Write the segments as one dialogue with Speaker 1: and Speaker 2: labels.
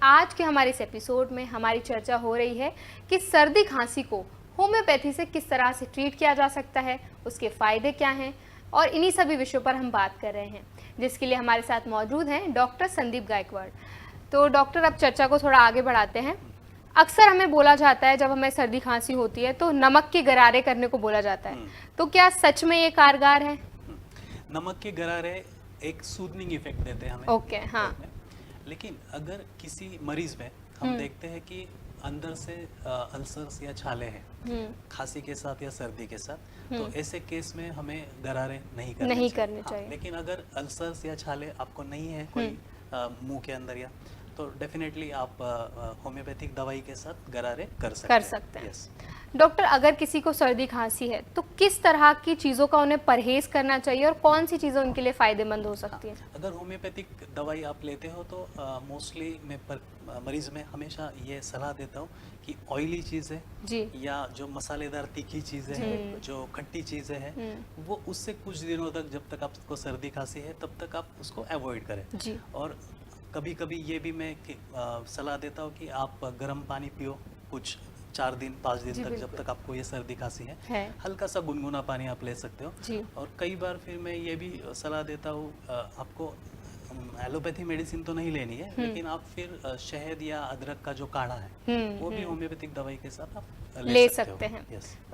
Speaker 1: आज के हमारे इस एपिसोड में हमारी चर्चा हो रही है कि सर्दी खांसी को होम्योपैथी से किस तरह से ट्रीट किया जा सकता है, उसके फ़ायदे क्या हैं, और इन्हीं सभी विषयों पर हम बात कर रहे हैं, जिसके लिए हमारे साथ मौजूद हैं डॉक्टर संदीप गायकवाड़। तो डॉक्टर, अब चर्चा को थोड़ा आगे बढ़ाते हैं। अक्सर हमें बोला जाता है जब हमें सर्दी खांसी होती है तो नमक के गरारे करने को बोला जाता है, तो क्या सच में ये कारगर है?
Speaker 2: नमक के गरारे एक सूदनिंग इफेक्ट देते हैं हमें।
Speaker 1: ओके, हाँ।
Speaker 2: लेकिन अगर किसी मरीज में हम देखते हैं कि अंदर से अल्सर्स या छाले हैं खांसी के साथ या सर्दी के साथ, तो ऐसे केस में हमें गरारे नहीं करने चाहिए। लेकिन अगर अल्सर्स या छाले आपको नहीं है कोई मुंह के अंदर या, तो डेफिनेटली आप होम्योपैथिक दवाई के साथ गरारे कर सकते हैं। Yes.
Speaker 1: डॉक्टर, अगर किसी को सर्दी खांसी है तो किस तरह की चीज़ों का उन्हें परहेज करना चाहिए और कौन सी चीज़ें उनके लिए फ़ायदेमंद हो सकती हैं?
Speaker 2: अगर होम्योपैथिक दवाई आप लेते हो तो मोस्टली मैं मरीज में हमेशा ये सलाह देता हूँ कि ऑयली चीज़ें या जो मसालेदार तीखी चीज़ें हैं, जो खट्टी चीज़ें हैं, वो उससे कुछ दिनों तक, जब तक आपको सर्दी खांसी है तब तक आप उसको अवॉइड करें। और कभी कभी ये भी मैं सलाह देता हूँ कि आप गर्म पानी पियो कुछ 4 दिन 5 दिन तक, जब तक आपको ये सर्दी खांसी है। हल्का सा गुनगुना पानी आप ले सकते हो। और कई बार फिर मैं ये भी सलाह देता हूँ, आपको एलोपैथी मेडिसिन तो नहीं लेनी है, लेकिन आप फिर शहद या अदरक का जो काढ़ा है वो भी होम्योपैथिक दवाई के साथ आप ले सकते हैं।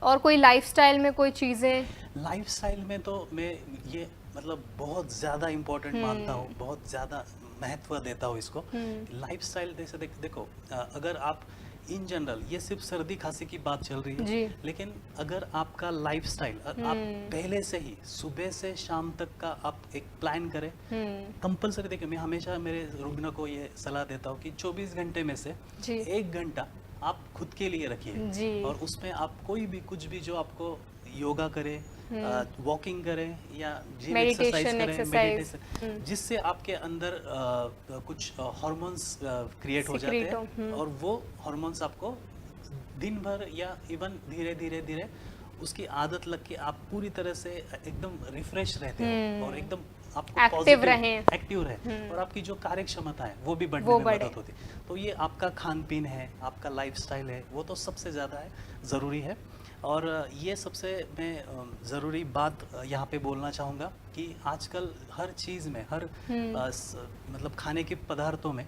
Speaker 1: और कोई लाइफस्टाइल में कोई चीज़ें?
Speaker 2: लाइफस्टाइल में तो मैं ये मतलब बहुत ज़्यादा इम्पोर्टेंट मानता हूँ, बहुत ज़्यादा महत्व देता हूँ इसको। लाइफस्टाइल जैसे देखो, अगर आप इन जनरल, ये सिर्फ सर्दी खांसी की बात चल रही है, लेकिन अगर आपका लाइफस्टाइल आप पहले से ही सुबह से शाम तक का आप एक प्लान करें, कंपलसरी। देखिए, मैं हमेशा मेरे रुग्ण को ये सलाह देता हूँ कि 24 घंटे में से 1 घंटा आप खुद के लिए रखिए, और उसमें आप कोई भी कुछ भी जो आपको योगा करे, वॉकिंग करें या जिम एक्सरसाइज करें, मेडिटेशन, जिससे आपके अंदर कुछ हार्मोन्स क्रिएट हो जाते हैं, और वो हार्मोन्स आपको दिन भर या इवन धीरे धीरे उसकी आदत लग के आप पूरी तरह से एकदम रिफ्रेश रहते हो और एकदम आपको
Speaker 1: एक्टिव
Speaker 2: रहे, और आपकी जो कार्य क्षमता है वो भी बढ़ने में मदद होती है। तो ये आपका खान पीन है, आपका लाइफस्टाइल है, वो तो सबसे ज़्यादा ज़रूरी है। और ये सबसे मैं ज़रूरी बात यहाँ पे बोलना चाहूँगा कि आजकल हर चीज़ में, हर मतलब खाने के पदार्थों में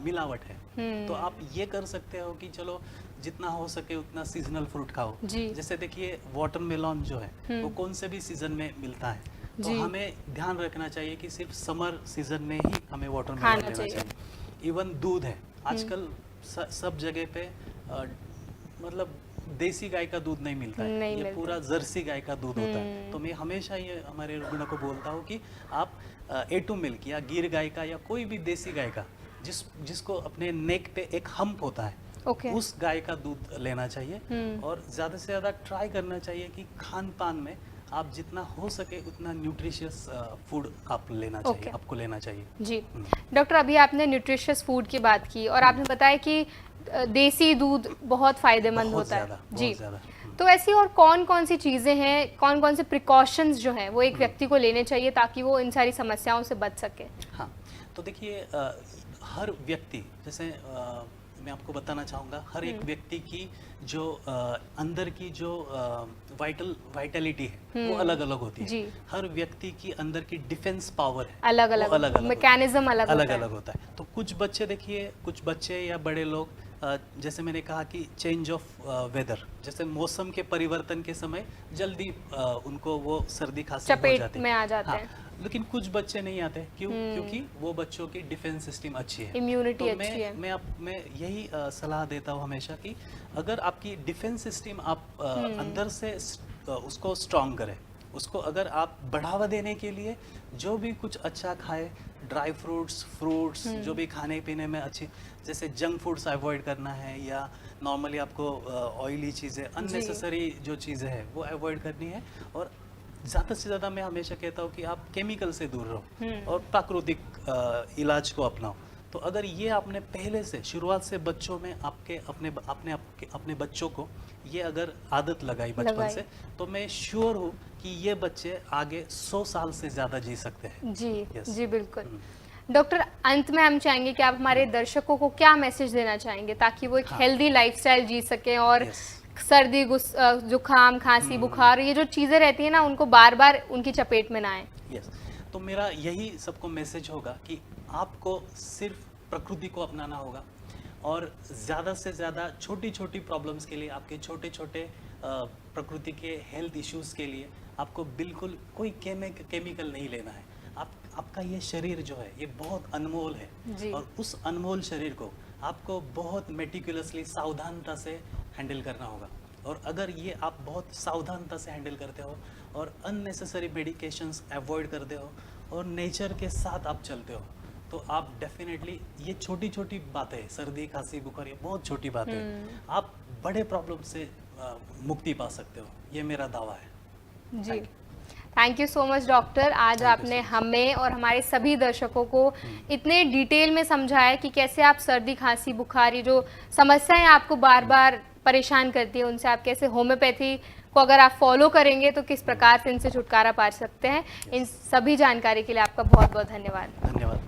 Speaker 2: मिलावट है। तो आप ये कर सकते हो कि चलो जितना हो सके उतना सीजनल फ्रूट खाओ। जैसे देखिए, वाटरमेलन जो है वो कौन से भी सीजन में मिलता है, तो हमें ध्यान रखना चाहिए कि सिर्फ समर सीजन में ही हमें वाटरमेलन लेना चाहिए। इवन दूध है, आजकल सब जगह पे मतलब देसी गाय का दूध नहीं मिलता है, ये पूरा जर्सी गाय का दूध होता है। तो मैं हमेशा ये हमारे रुग्ण को बोलता हूँ कि आप A2 मिल्क या गिर गाय का या कोई भी देसी गाय का, जिसको अपने नेक पे एक हम्प होता है, उस गाय का दूध लेना चाहिए। और ज़्यादा से ज़्यादा ट्राई करना चाहिए कि खान पान में आप जितना हो सके उतना न्यूट्रिशियस फूड आप लेना चाहिए, आपको लेना चाहिए।
Speaker 1: जी डॉक्टर, अभी आपने न्यूट्रिशियस फूड की बात की और आपने बताया कि देसी दूध बहुत फायदेमंद होता है। जी, तो ऐसी और कौन कौन सी चीज़ें हैं, कौन कौन से प्रिकॉशंस जो हैं वो एक व्यक्ति को लेने चाहिए ताकि वो इन सारी समस्याओं से बच सके?
Speaker 2: हाँ, तो देखिए, हर व्यक्ति, जैसे मैं आपको बताना चाहूँगा, हर एक व्यक्ति की जो अंदर की जो वाइटलिटी है वो अलग अलग होती है। हर व्यक्ति की अंदर की डिफेंस पावर है अलग अलग,
Speaker 1: मैकेनिज्म अलग
Speaker 2: होता है। तो कुछ बच्चे, देखिए, कुछ बच्चे या बड़े लोग, जैसे मैंने कहा कि चेंज ऑफ वेदर, जैसे मौसम के परिवर्तन के समय जल्दी उनको वो सर्दी खांसी हो जाती
Speaker 1: में आ जाते हैं।
Speaker 2: लेकिन कुछ बच्चे नहीं आते, क्योंकि वो बच्चों की डिफेंस सिस्टम अच्छी है,
Speaker 1: इम्यूनिटी अच्छी है।
Speaker 2: मैं यही सलाह देता हूँ हमेशा कि अगर आपकी डिफेंस सिस्टम आप अंदर से उसको स्ट्रॉन्ग करें, उसको अगर आप बढ़ावा देने के लिए जो भी कुछ अच्छा खाए, ड्राई फ्रूट्स जो भी खाने पीने में अच्छी, जैसे जंक फूड्स अवॉइड करना है, या नॉर्मली आपको ऑयली चीज़ें, अननेसेसरी जो चीज़ें हैं वो अवॉइड करनी है। और ज़्यादा से ज़्यादा मैं हमेशा कहता हूँ कि आप केमिकल से दूर रहो और प्राकृतिक इलाज को अपनाओ। तो अगर ये आपने पहले से शुरुआत से बच्चों में अपने बच्चों को ये अगर आदत लगाई बचपन से, तो मैं श्योर हूँ कि ये बच्चे आगे 100 साल से ज़्यादा जी सकते हैं।
Speaker 1: जी, जी बिल्कुल। डॉक्टर, अंत में हम चाहेंगे कि आप हमारे दर्शकों को क्या मैसेज देना चाहेंगे ताकि वो एक हेल्दी लाइफस्टाइल जी सकें और सर्दी, जुकाम, खांसी, बुखार, ये जो चीज़ें रहती है ना, उनको बार बार उनकी चपेट में ना आए।
Speaker 2: यस, तो मेरा यही सबको मैसेज होगा कि आपको सिर्फ प्रकृति को अपनाना होगा और ज़्यादा से ज़्यादा छोटी छोटी प्रॉब्लम्स के लिए, आपके छोटे छोटे प्रकृति के हेल्थ इश्यूज़ के लिए आपको बिल्कुल कोई केमिकल नहीं लेना है। आपका ये शरीर जो है ये बहुत अनमोल है और उस अनमोल शरीर को आपको बहुत मेटिकुलसली, सावधानता से हैंडल करना होगा। और अगर ये आप बहुत सावधानता से हैंडल करते हो और अननेसेसरी मेडिकेशंस अवॉइड करते हो और नेचर के साथ आप चलते हो, तो आप डेफिनेटली, ये छोटी छोटी बातें, सर्दी, खांसी, बुखार, ये बहुत छोटी बातें हैं, आप बड़े प्रॉब्लम से मुक्ति पा सकते हो, ये मेरा दावा है
Speaker 1: जी। Thank you so much doctor, आज आपने हमें और हमारे सभी दर्शकों को इतने डिटेल में समझाया कि कैसे आप सर्दी, खांसी, बुखार, ये जो समस्याएं आपको बार बार परेशान करती है, उनसे आप कैसे होम्योपैथी को अगर आप फॉलो करेंगे तो किस प्रकार से इनसे छुटकारा पा सकते हैं। इन सभी जानकारी के लिए आपका बहुत बहुत धन्यवाद।
Speaker 2: धन्यवाद।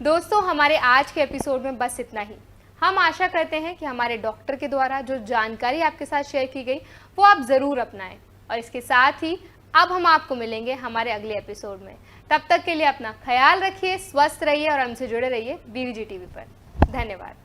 Speaker 1: दोस्तों, हमारे आज के एपिसोड में बस इतना ही। हम आशा करते हैं कि हमारे डॉक्टर के द्वारा जो जानकारी आपके साथ शेयर की गई वो आप ज़रूर अपनाएं और इसके साथ ही अब हम आपको मिलेंगे हमारे अगले एपिसोड में। तब तक के लिए अपना ख्याल रखिए, स्वस्थ रहिए और हमसे जुड़े रहिए BVG TV पर। धन्यवाद।